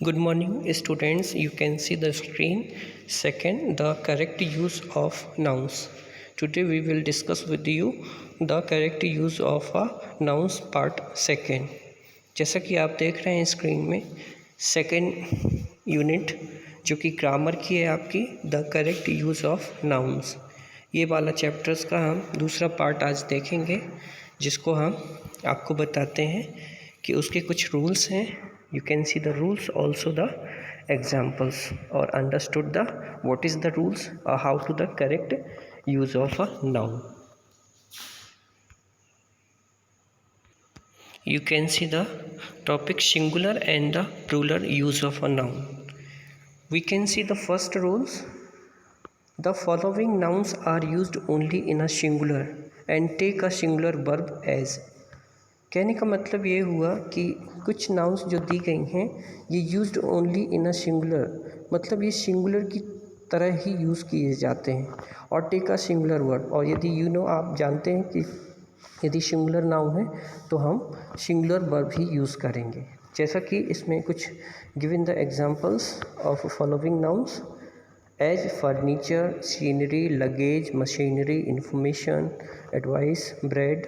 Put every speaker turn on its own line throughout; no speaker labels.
Good morning, students. You can see the screen. Second, the correct use of nouns. Today we will discuss with you the correct use of a nouns part second. जैसा कि आप देख रहे हैं screen में second unit जो कि grammar की है आपकी the correct use of nouns. ये वाला चैप्टर्स का हम दूसरा पार्ट आज देखेंगे जिसको हम आपको बताते हैं कि उसके कुछ रूल्स हैं। You can see the rules, also the examples, or understood the what is the rules or how to the correct use of a noun. You can see the topic singular and the plural use of a noun. We can see the first rules. The following nouns are used only in a singular and take a singular verb as. कहने का मतलब ये हुआ कि कुछ nouns जो दी गई हैं ये used only in a singular, मतलब ये सिंगुलर की तरह ही यूज़ किए जाते हैं और टेक अ सिंगुलर वर्ड। और यदि आप जानते हैं कि यदि सिंगुलर नाउन है तो हम सिंगुलर वर्ब ही यूज़ करेंगे। जैसा कि इसमें कुछ given the examples of following nouns as furniture, scenery, luggage, machinery, information, advice, bread,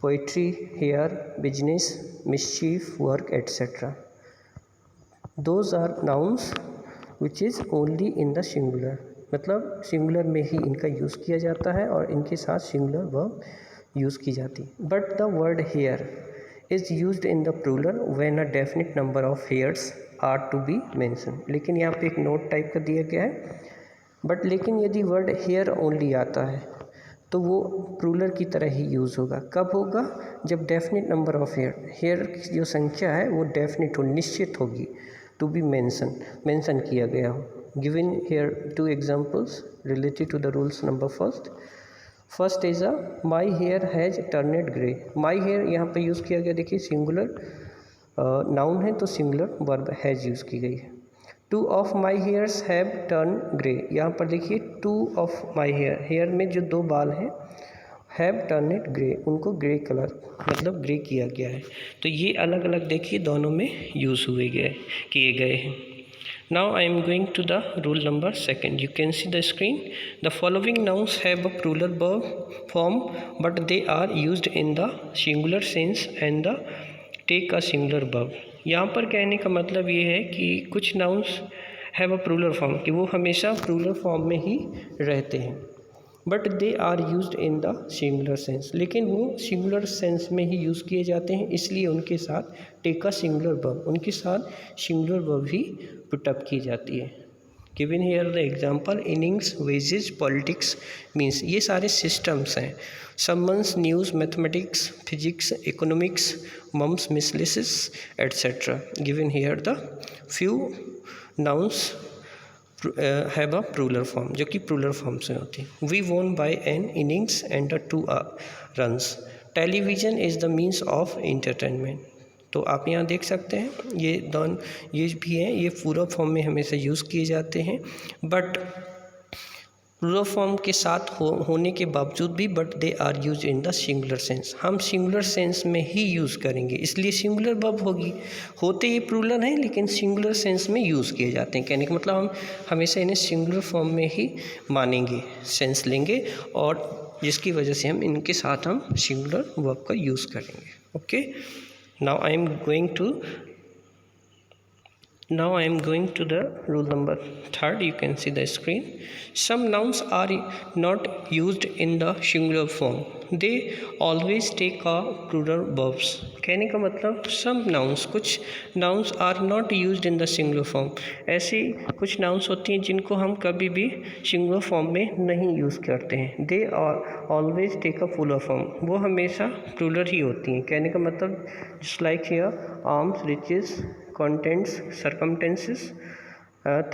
poetry, hair, business, mischief, work, etc. Those are nouns which is only in the singular, मतलब singular में ही इनका use किया जाता है और इनके साथ singular verb use की जाती है। But the word hair is used in the plural when a definite number of hairs are to be mention. लेकिन यहाँ पे एक नोट टाइप का दिया गया है, बट लेकिन यदि वर्ड हेयर ओनली आता है तो वो प्लूरल की तरह ही यूज़ होगा। कब होगा? जब डेफिनेट नंबर ऑफ हेयर की जो संख्या है वो डेफिनेट हो, निश्चित होगी, टू बी मेंशन किया गया हो। Given here two examples related to the rules. Number first is a my hair has turned grey. My hair यहाँ पे यूज़ किया गया, देखिए सिंगुलर नाउन है तो सिंगुलर वर्ब हैज़ यूज़ की गई है। Two of my hairs have turn grey, यहाँ पर देखिए टू ऑफ माई हेयर में जो दो बाल हैं हैव टर्न इट ग्रे, उनको ग्रे कलर मतलब ग्रे किया गया है। तो ये अलग अलग देखिए दोनों में यूज़ किए गए हैं। Now I am going to the rule number second. You can see the screen. The following nouns have a plural verb form but they are used in the singular sense and the take a singular verb. यहाँ पर कहने का मतलब ये है कि कुछ nouns have a plural form, कि वो हमेशा प्लूरल फॉर्म में ही रहते हैं, but they are used in the singular sense, लेकिन वो सिंगुलर सेंस में ही यूज़ किए जाते हैं, इसलिए उनके साथ टेक अ सिंगुलर वर्ब, उनके साथ सिंगुलर वर्ब ही पुटअप की जाती है। Given here the example innings, wages, politics, means ये सारे सिस्टम्स हैं। Summons, news, mathematics, physics, economics, mumps, measles, et cetera. Given here the few nouns have a plural form, जो कि प्लूरल फॉर्म से होती है। We won by an innings and two runs. Television is the means of entertainment. तो आप यहाँ देख सकते हैं ये भी हैं, ये प्लूरल फॉर्म में हमेशा यूज़ किए जाते हैं, बट प्लूरल फॉर्म के साथ होने के बावजूद भी but they are use in the singular sense. हम सिंगुलर सेंस में ही यूज़ करेंगे, इसलिए सिंगुलर वर्ब होगी। होते ये प्लूरल हैं लेकिन सिंगुलर सेंस में यूज़ किए जाते हैं। कहने का मतलब हम हमेशा इन्हें सिंगुलर फॉर्म में ही मानेंगे, सेंस लेंगे, और जिसकी वजह से हम इनके साथ हम सिंगुलर वर्ब का यूज़ करेंगे। Okay, now I M going to the rule number third. You can see the screen. Some nouns are not used in the singular form. They always take a plural verbs. कहने का मतलब some nouns, कुछ nouns are not used in the singular form. ऐसी कुछ nouns होती हैं जिनको हम कभी भी singular form में नहीं यूज़ करते हैं। They always take a plural form. वो हमेशा plural ही होती हैं। कहने का मतलब just like here arms, riches, contents, circumstances,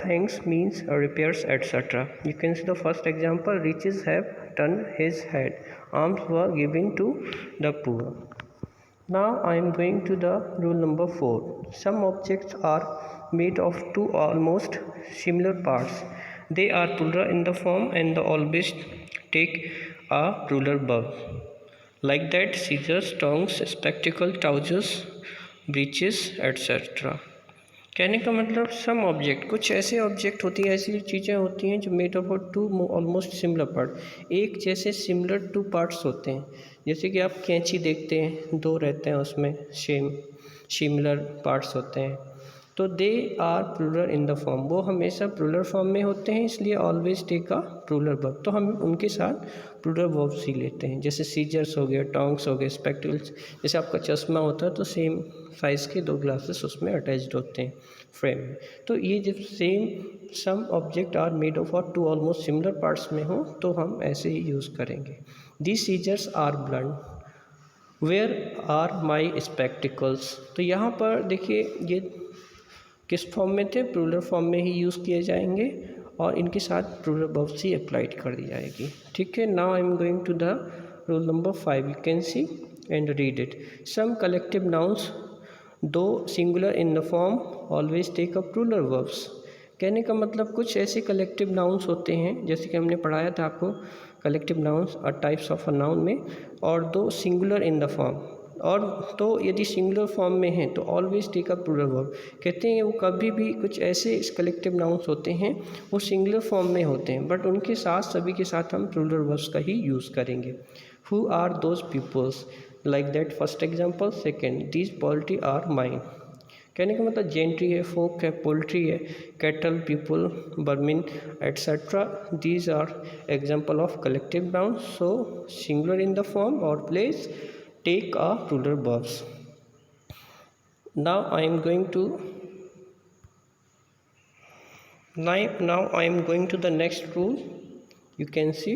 things, means, repairs, etc. You can see the first example. Riches have turned his head. Alms were given to the poor. Now I am going to the rule number 4. Some objects are made of two almost similar parts. They are plural in the form and always take a plural verb. Like that, scissors, tongs, spectacle, trousers, breeches, etc. कहने का मतलब some object, कुछ ऐसे object होती हैं, ऐसी चीज़ें होती हैं जो made up of two almost similar part, एक जैसे सिमिलर टू पार्ट्स होते हैं। जैसे कि आप कैंची देखते हैं, दो रहते हैं उसमें सिमिलर पार्ट्स होते हैं, तो they are plural in the form, वो हमेशा प्लूरल फॉर्म में होते हैं, इसलिए always take a plural verb. तो हम उनके साथ प्लूरल वर्ब्स ही लेते हैं, जैसे सीजर्स हो गया, टोंग्स हो गए, स्पेक्टिकल्स। जैसे आपका चश्मा होता है तो सेम साइज़ के दो ग्लासेस उसमें अटैच्ड होते हैं फ्रेम में। तो ये जब same some object are made of और टू ऑलमोस्ट सिमिलर पार्ट्स में हो तो हम ऐसे ही यूज़ करेंगे। These scissors are blunt, where are my spectacles. तो यहाँ पर देखिए ये किस फॉर्म में थे, प्लूरल फॉर्म में ही यूज़ किए जाएंगे और इनके साथ प्लूरल वर्ब्स ही अप्लाइड कर दी जाएगी। ठीक है, now I am going to the rule number 5, you can see and read it. Some collective nouns though singular in the form always take a plural verbs. कहने का मतलब कुछ ऐसे कलेक्टिव नाउन्स होते हैं, जैसे कि हमने पढ़ाया था आपको कलेक्टिव नाउन्स और टाइप्स ऑफ अ नाउन में, और दो सिंगुलर इन द फॉर्म, और तो यदि सिंगुलर फॉर्म में है तो always take a plural verb. कहते हैं वो कभी भी कुछ ऐसे कलेक्टिव नाउन्स होते हैं वो सिंगुलर फॉर्म में होते हैं, बट उनके साथ सभी के साथ हम प्लूरल वर्ब्स का ही यूज़ करेंगे। Who are those peoples, like that first example. Second, these poultry are mine. कहने का मतलब जेंट्री है, फोक है, पोल्ट्री है, cattle, people, vermin et cetera. These are example of collective noun, so singular in the form और place take a plural verbs. Now I am going to the next rule. You can see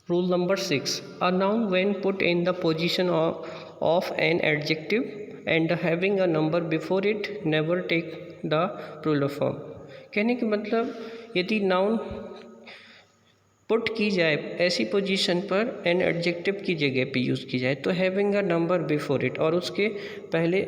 rule number 6. A noun when put in the position of an adjective and having a number before it never take the plural form. कहने का मतलब यदि noun put की जाए ऐसी position पर an adjective की जगह पे यूज़ की जाए तो having a number before it, और उसके पहले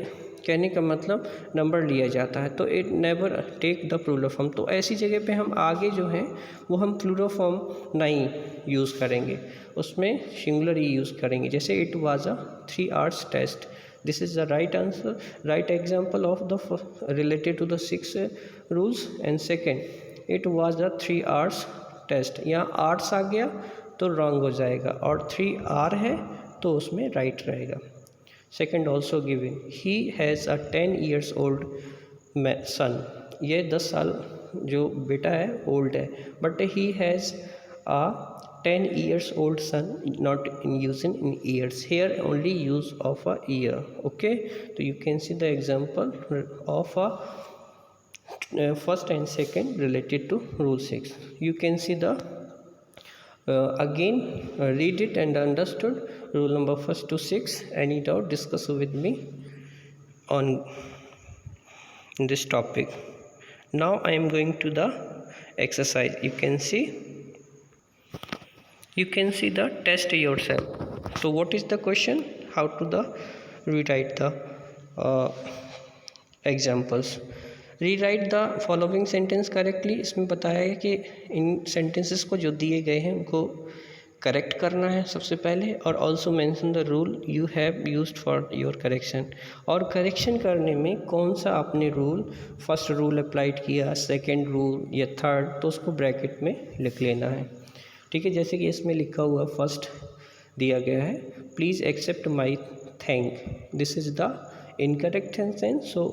कहने का मतलब नंबर लिया जाता है, तो it never take the plural form. तो ऐसी जगह पे हम आगे जो हैं वो हम प्लूरल फॉर्म नहीं यूज़ करेंगे, उसमें सिंगुलर ही यूज़ करेंगे। जैसे it was a 3 hours test, this is the right answer, right example of the related to the 6 rules. And second, it was a 3 hours test, यहाँ आर्ट्स आ गया तो wrong हो जाएगा, और 3 आर है तो उसमें राइट रहेगा। Second also given, he has a 10 years old सन, ये 10 साल जो बेटा है ओल्ड है, but he has a 10 years old son, not in using in years, here only use of a year. Okay, so you can see the example of a first and second related to rule 6. You can see the again read it and understood rule number 1 to 6. Any doubt, discuss with me on this topic. Now I am going to the exercise. You can see the test yourself. So what is the question? How to the rewrite the examples. Rewrite the following sentence correctly. इसमें बताया है कि इन sentences को जो दिए गए हैं उनको करेक्ट करना है सबसे पहले, और also mention the rule you have used for your correction, और करेक्शन करने में कौन सा आपने रूल, फर्स्ट रूल अप्लाइड किया, सेकंड रूल या थर्ड, तो उसको ब्रैकेट में लिख लेना है। ठीक है, जैसे कि इसमें लिखा हुआ फर्स्ट दिया गया है, please accept my thank, this is the incorrect sentence, so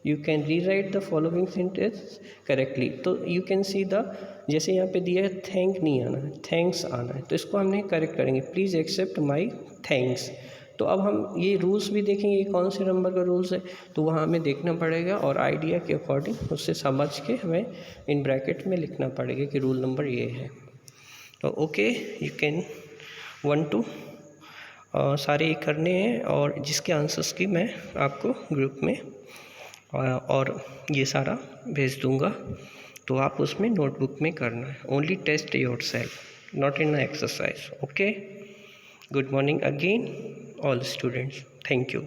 you can rewrite the following sentence correctly. तो you can see the, जैसे यहाँ पे दिया है थैंक नहीं आना है, थैंक्स आना है, तो इसको हमने करेक्ट करेंगे, प्लीज़ एक्सेप्ट माई थैंक्स। तो अब हम ये रूल्स भी देखेंगे कौन से नंबर का रूल्स है, तो वहाँ हमें देखना पड़ेगा और आइडिया के अकॉर्डिंग उससे समझ के हमें इन ब्रैकेट में लिखना पड़ेगा कि रूल नंबर ये है। तो ओके, यू कैन 1 to सारे करने हैं, और जिसके आंसर्स की मैं आपको ग्रुप में और ये सारा भेज दूंगा, तो आप उसमें नोटबुक में करना है। Only test yourself, not in exercise. Okay, good morning again all students, thank you.